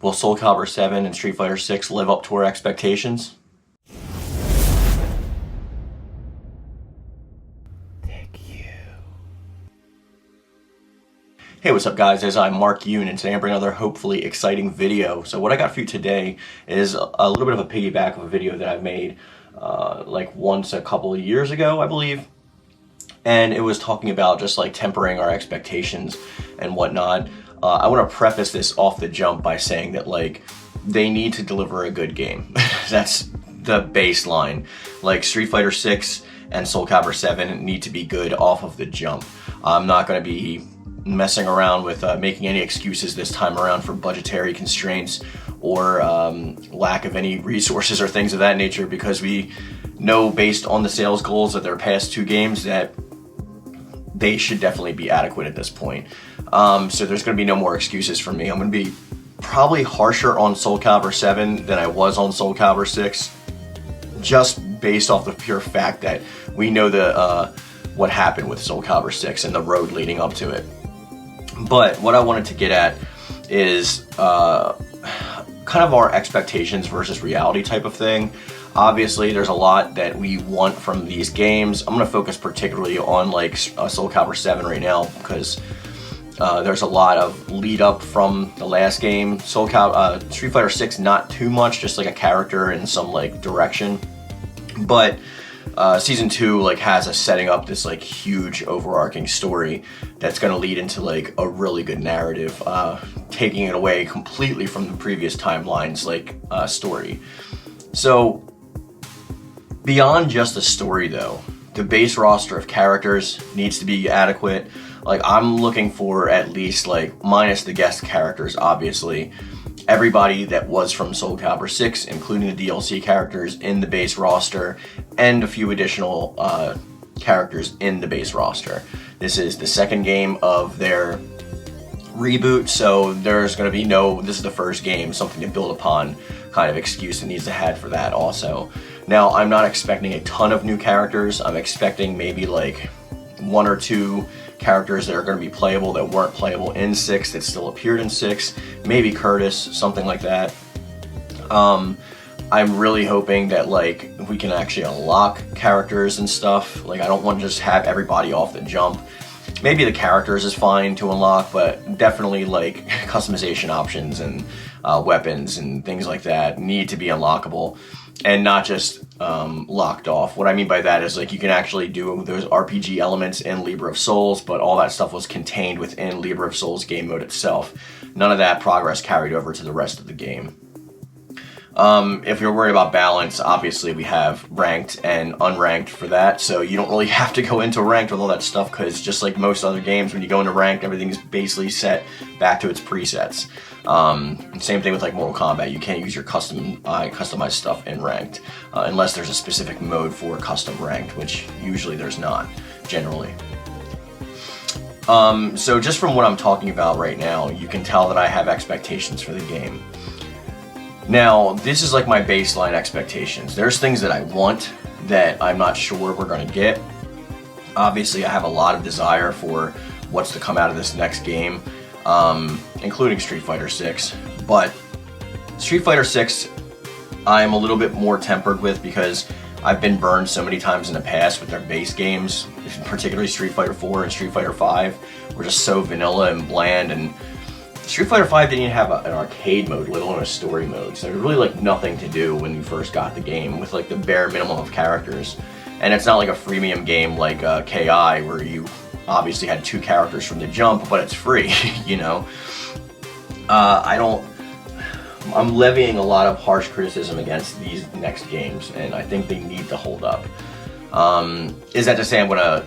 Will Soulcalibur 7 and Street Fighter 6 live up to our expectations? Hey, what's up guys? As I'm Mark Yoon, and today I'm bringing another hopefully exciting video. So what I got for you today is a little bit of a piggyback of a video that I've made like once a couple of years ago, I believe. And it was talking about just like tempering our expectations and whatnot. I want to preface this off the jump by saying that like they need to deliver a good game. That's the baseline. Like Street Fighter 6 and Soulcalibur 7 need to be good off of the jump. I'm not going to be messing around with making any excuses this time around for budgetary constraints or lack of any resources or things of that nature, because we know based on the sales goals of their past two games that they should definitely be adequate at this point. So there's going to be no more excuses for me. I'm going to be probably harsher on Soulcalibur 7 than I was on Soulcalibur 6, just based off the pure fact that we know what happened with Soulcalibur 6 and the road leading up to it. But what I wanted to get at is kind of our expectations versus reality type of thing. Obviously, there's a lot that we want from these games. I'm going to focus particularly on like Soulcalibur 7 right now, because there's a lot of lead up from the last game. Street Fighter 6, not too much, just like a character and some like direction. But Season 2 like has us setting up this like huge overarching story that's going to lead into like a really good narrative, taking it away completely from the previous timeline's like story. So beyond just the story though, the base roster of characters needs to be adequate. Like I'm looking for at least, like, minus the guest characters obviously, everybody that was from Soulcalibur 6, including the DLC characters in the base roster, and a few additional characters in the base roster. This is the second game of their reboot, so there's going to be this is the first game, something to build upon kind of excuse that needs to have for that also. Now, I'm not expecting a ton of new characters. I'm expecting maybe like one or two characters that are going to be playable that weren't playable in 6 that still appeared in 6, maybe Curtis, something like that. I'm really hoping that like we can actually unlock characters and stuff. Like I don't want to just have everybody off the jump. Maybe the characters is fine to unlock, but definitely like customization options and weapons and things like that need to be unlockable and not just locked off. What I mean by that is like you can actually do those RPG elements in Libra of Souls, but all that stuff was contained within Libra of Souls game mode itself. None of that progress carried over to the rest of the game. If you're worried about balance, obviously we have ranked and unranked for that, so you don't really have to go into ranked with all that stuff, because just like most other games, when you go into ranked, everything's basically set back to its presets. Same thing with like Mortal Kombat. You can't use your customized stuff in ranked unless there's a specific mode for custom ranked, which usually there's not, generally. So just from what I'm talking about right now, you can tell that I have expectations for the game. Now, this is like my baseline expectations. There's things that I want that I'm not sure we're going to get. Obviously, I have a lot of desire for what's to come out of this next game, including Street Fighter 6. But Street Fighter 6, I'm a little bit more tempered with, because I've been burned so many times in the past with their base games, particularly Street Fighter 4 and Street Fighter 5. Were just so vanilla and bland, and Street Fighter 5 didn't even have an arcade mode, let alone a story mode, so there was really like nothing to do when you first got the game, with like the bare minimum of characters. And it's not like a freemium game like KI, where you obviously had 2 characters from the jump, but it's free, you know? I'm levying a lot of harsh criticism against these next games, and I think they need to hold up. Is that to say I'm gonna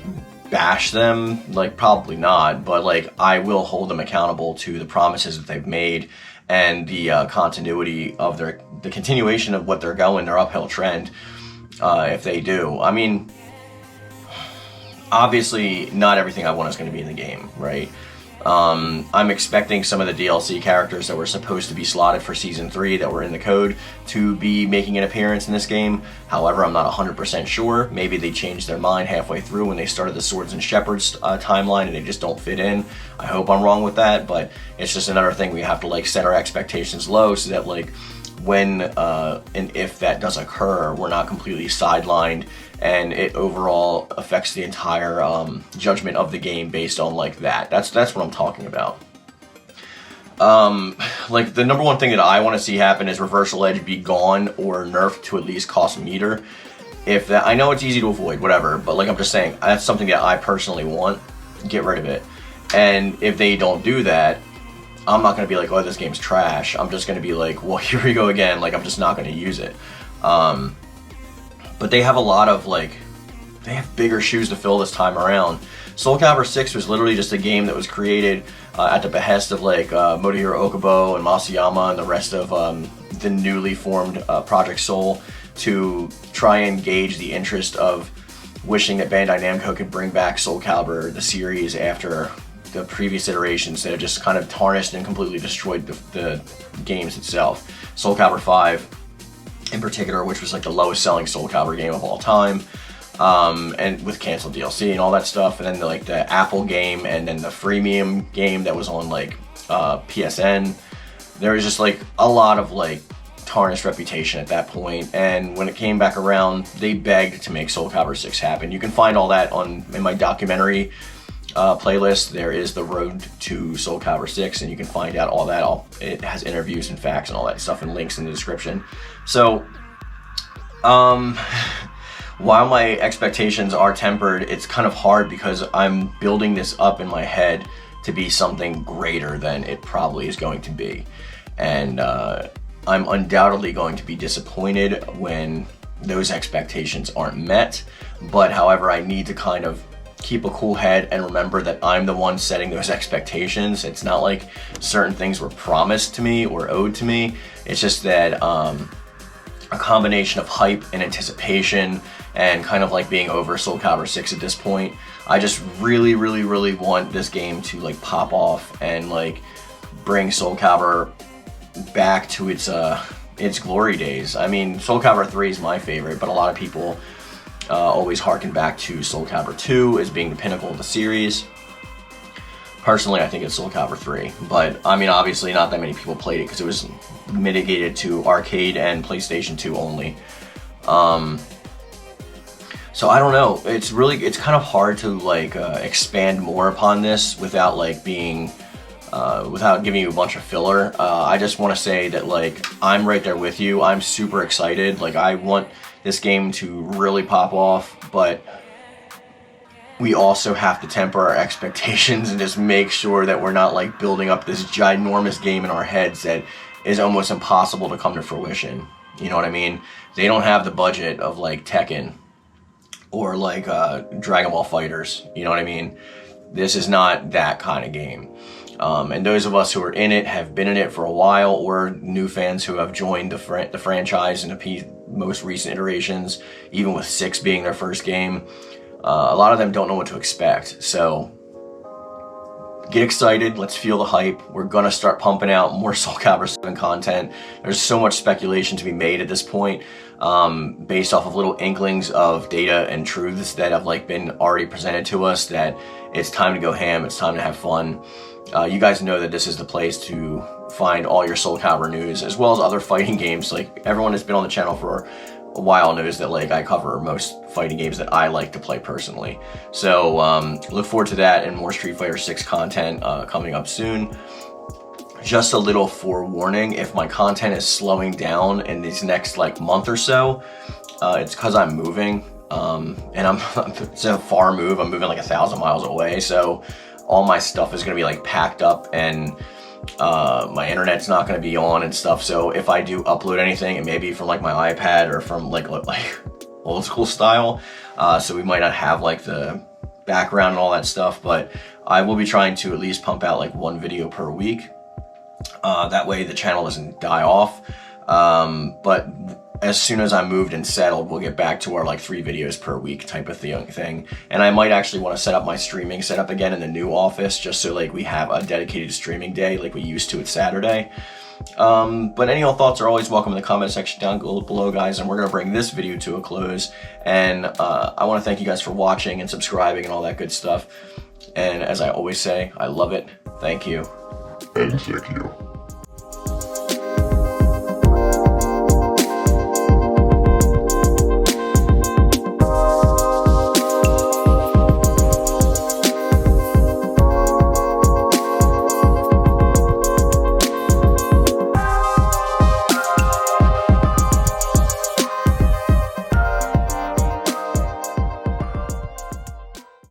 bash them? Like, probably not, but like I will hold them accountable to the promises that they've made and the continuity of the continuation of what they're going, their uphill trend, if they do. I mean, obviously not everything I want is going to be in the game, right? I'm expecting some of the DLC characters that were supposed to be slotted for Season 3 that were in the code to be making an appearance in this game. However, I'm not 100% sure. Maybe they changed their mind halfway through when they started the Swords and Shepherds timeline and they just don't fit in. I hope I'm wrong with that, but it's just another thing we have to like set our expectations low so that like when and if that does occur, we're not completely sidelined and it overall affects the entire judgment of the game based on like that. That's what I'm talking about. Like the number one thing that I want to see happen is Reversal Edge be gone or nerfed to at least cost meter. If that, I know it's easy to avoid, whatever, but like I'm just saying, that's something that I personally want. Get rid of it. And if they don't do that, I'm not going to be like, oh, this game's trash. I'm just going to be like, well, here we go again. Like, I'm just not going to use it. But they have a lot of, like, they have bigger shoes to fill this time around. Soulcalibur 6 was literally just a game that was created at the behest of, like, Motohiro Okubo and Masayama and the rest of the newly formed Project Soul to try and gauge the interest of wishing that Bandai Namco could bring back Soulcalibur, the series, after the previous iterations that have just kind of tarnished and completely destroyed the games itself. Soulcalibur 5 in particular, which was like the lowest selling Soulcalibur game of all time, and with canceled DLC and all that stuff, and then like the Apple game and then the freemium game that was on like PSN. There was just like a lot of like tarnished reputation at that point, and when it came back around, they begged to make Soulcalibur 6 happen. You can find all that in my documentary playlist. There is the Road to Soulcalibur 6, and you can find out all that. It has interviews and facts and all that stuff and links in the description. So, while my expectations are tempered, it's kind of hard because I'm building this up in my head to be something greater than it probably is going to be. And I'm undoubtedly going to be disappointed when those expectations aren't met. But however, I need to kind of keep a cool head and remember that I'm the one setting those expectations. It's not like certain things were promised to me or owed to me. It's just that a combination of hype and anticipation and kind of like being over Soulcalibur 6 at this point. I just really, really, really want this game to like pop off and like bring Soulcalibur back to its glory days. I mean, Soulcalibur 3 is my favorite, but a lot of people always harken back to Soulcalibur 2 as being the pinnacle of the series. Personally, I think it's Soulcalibur 3, but I mean, obviously not that many people played it because it was mitigated to arcade and PlayStation 2 only. So I don't know, it's kind of hard to like expand more upon this without like being without giving you a bunch of filler. I just want to say that like I'm right there with you. I'm super excited. Like I want this game to really pop off, but we also have to temper our expectations and just make sure that we're not like building up this ginormous game in our heads that is almost impossible to come to fruition. You know what I mean? They don't have the budget of like Tekken or like Dragon Ball Fighters. You know what I mean? This is not that kind of game. And those of us who are in it have been in it for a while, or new fans who have joined the franchise in the most recent iterations, even with 6 being their first game. A lot of them don't know what to expect. So get excited. Let's feel the hype. We're going to start pumping out more Soulcalibur 7 content. There's so much speculation to be made at this point, based off of little inklings of data and truths that have like been already presented to us, that it's time to go ham. It's time to have fun. You guys know that this is the place to find all your Soulcalibur news, as well as other fighting games. Like everyone that's been on the channel for a while knows that like I cover most fighting games that I like to play personally. So look forward to that and more Street Fighter 6 content coming up soon. Just a little forewarning, if my content is slowing down in these next like month or so, it's because I'm moving, and it's a far move. I'm moving like 1,000 miles away, so all my stuff is gonna be like packed up, and my internet's not gonna be on and stuff. So if I do upload anything, it may be from like my iPad or from like old school style. So we might not have like the background and all that stuff, but I will be trying to at least pump out like 1 video per week. That way the channel doesn't die off. But as soon as I'm moved and settled, we'll get back to our like 3 videos per week type of thing. And I might actually want to set up my streaming setup again in the new office, just so like we have a dedicated streaming day like we used to at Saturday. But any thoughts are always welcome in the comment section down below, guys, and we're going to bring this video to a close. And I want to thank you guys for watching and subscribing and all that good stuff. And as I always say, I love it. Thank you. And thank you.